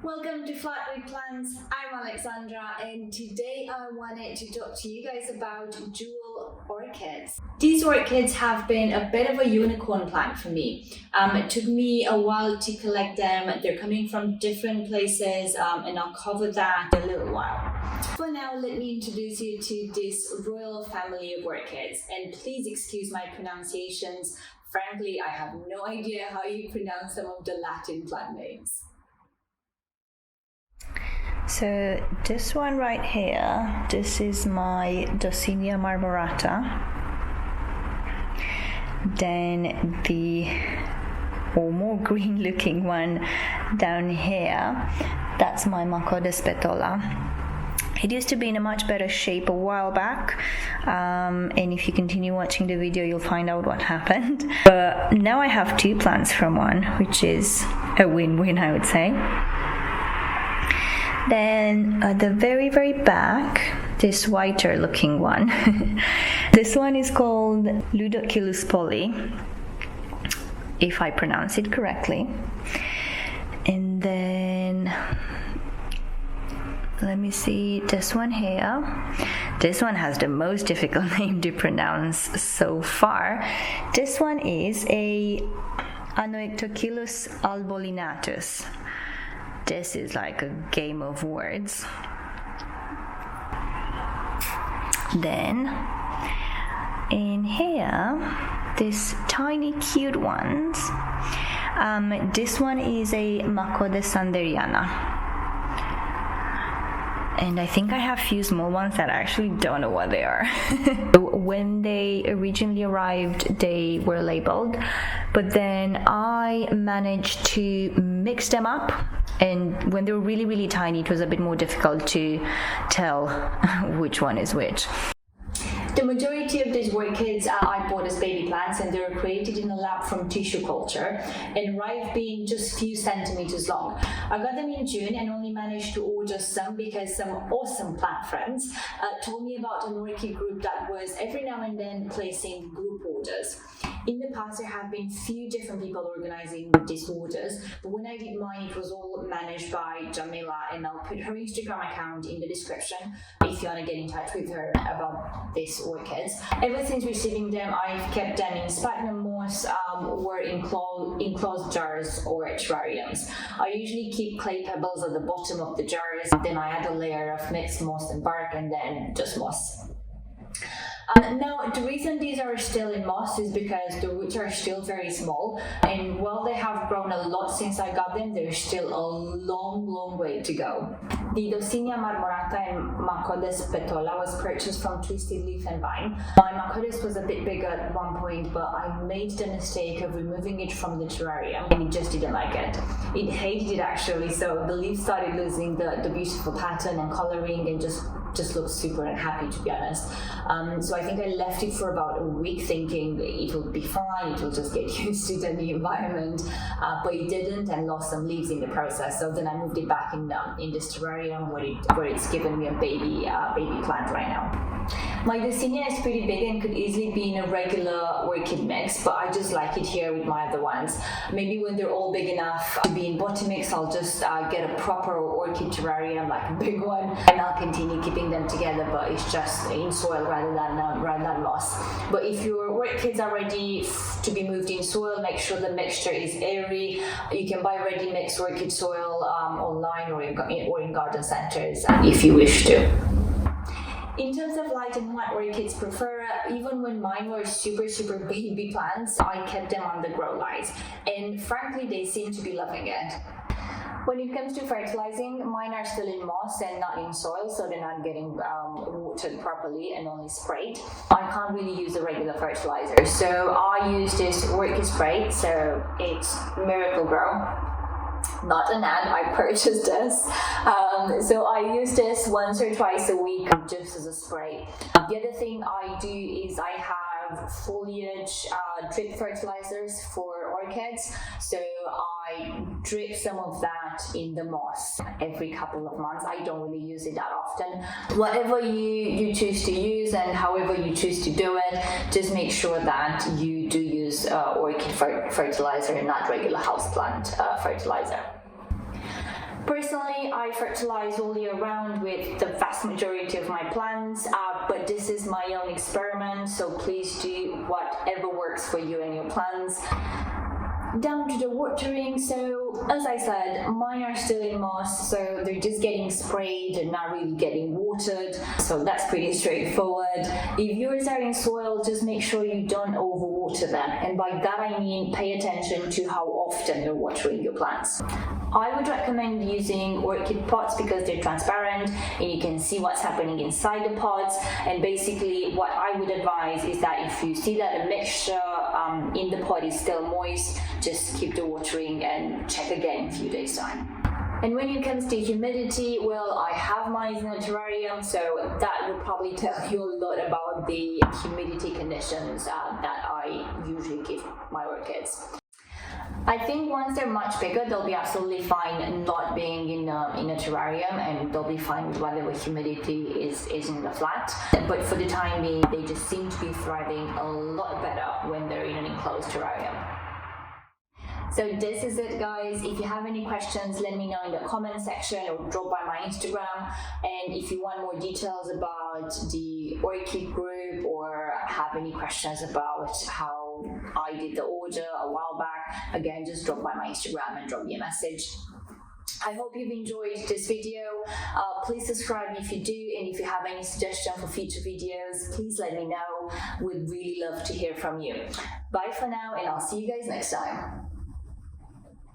Welcome to Flat with Plants. I'm Alexandra, and today I wanted to talk to you guys about jewel orchids. These orchids have been a bit of a unicorn plant for me. It took me a while to collect them. They're coming from different places, and I'll cover that in a little while. For now, let me introduce you to this royal family of orchids, and please excuse my pronunciations. Frankly, I have no idea how you pronounce some of the Latin plant names. So this one right here, this is my Dulcinea marmorata. Then the more green looking one down here, that's my Orchids petola. It used to be in a much better shape a while back, and if you continue watching the video you'll find out what happened. But now I have two plants from one, which is a win-win, I would say. Then at the very back, this whiter looking one. This one is called Ludoculus polly, if I pronounce it correctly. And then let me see this one here. This one has the most difficult name to pronounce so far. This one is a Anoectoculus albolinatus. This is like a game of words. Then in here, these tiny cute ones. This one is a Orchids sanderiana. And I think I have a few small ones that I actually don't know what they are. When they originally arrived, they were labeled, but then I managed to mix them up, and when they were really tiny, it was a bit more difficult to tell which one is which. The majority of these orchids I bought as baby plants, and they were created in a lab from tissue culture and arrived being just a few centimeters long. I got them in June and only managed to order some because some awesome plant friends told me about an orchid group that was every now and then placing group orders. In the past, there have been few different people organizing these orders, but when I did mine, it was all managed by Jamila, and I'll put her Instagram account in the description if you want to get in touch with her about these orchids. Ever since receiving them, I've kept them in sphagnum moss or in enclosed jars or terrariums. I usually keep clay pebbles at the bottom of the jars, then I add a layer of mixed moss and bark, and then just moss. Now, the reason these are still in moss is because the roots are still very small, and while they have grown a lot since I got them, there's still a long way to go. The Dulcinea marmorata and Orchids petola was purchased from Twisted Leaf and Vine. My Orchids was a bit bigger at one point, but I made the mistake of removing it from the terrarium, and it just didn't like it. It hated it actually, so the leaves started losing the beautiful pattern and coloring, and just looked super unhappy, to be honest. So I think I left it for about a week thinking it will be fine, it will just get used to the new environment, but it didn't, and lost some leaves in the process. So then I moved it back in this terrarium where it's given me a baby plant right now. My Dulcinea is pretty big and could easily be in a regular orchid mix, but I just like it here with my other ones. Maybe when they're all big enough to be in bottom mix, I'll just get a proper orchid terrarium, like a big one, and I'll continue keeping them together, but it's just in soil rather than moss. But if your orchids are ready to be moved in soil, make sure the mixture is airy. You can buy ready mixed orchid soil online or in garden centers if you wish to. In terms of light and what orchids prefer, even when mine were super baby plants, I kept them on the grow lights, and frankly they seem to be loving it. When it comes to fertilizing, mine are still in moss and not in soil, so they're not getting watered properly and only sprayed. I can't really use a regular fertilizer, so I use this orchid spray, so it's Miracle Grow. Not an ad, I purchased this. So I use this once or twice a week just as a spray. The other thing I do is I have foliage drip fertilizers for orchids, so I drip some of that in the moss every couple of months. I don't really use it that often. Whatever you choose to use and however you choose to do it, just make sure that you do use orchid fertilizer and not regular houseplant fertilizer. Personally, I fertilize all year round with the vast majority of my plants, but this is my own experiment, so please do whatever works for you and your plants. Down to the watering, so as I said, mine are still in moss, so they're just getting sprayed and not really getting watered, so that's pretty straightforward. If yours are in soil, just make sure you don't overwater them, and by that I mean pay attention to how often you're watering your plants. I would recommend using orchid pots because they're transparent and you can see what's happening inside the pots, and basically what I would advise is that if you see that a mixture in the pot is still moist, just keep the watering and check again in a few days time. And when it comes to humidity, well, I have mine in a terrarium, so that will probably tell you a lot about the humidity conditions that I usually give my orchids. I think once they're much bigger, they'll be absolutely fine not being in a terrarium, and they'll be fine with whatever humidity is in the flat. But for the time being, they just seem to be thriving a lot better when they're in an enclosed terrarium. So this is it, guys. If you have any questions, let me know in the comment section or drop by my Instagram. And if you want more details about the orchid group or have any questions about how I did the order a while back, again, just drop by my Instagram and drop me a message. I hope you've enjoyed this video. Please subscribe if you do, and if you have any suggestions for future videos, please let me know. We'd really love to hear from you. Bye for now, and I'll see you guys next time.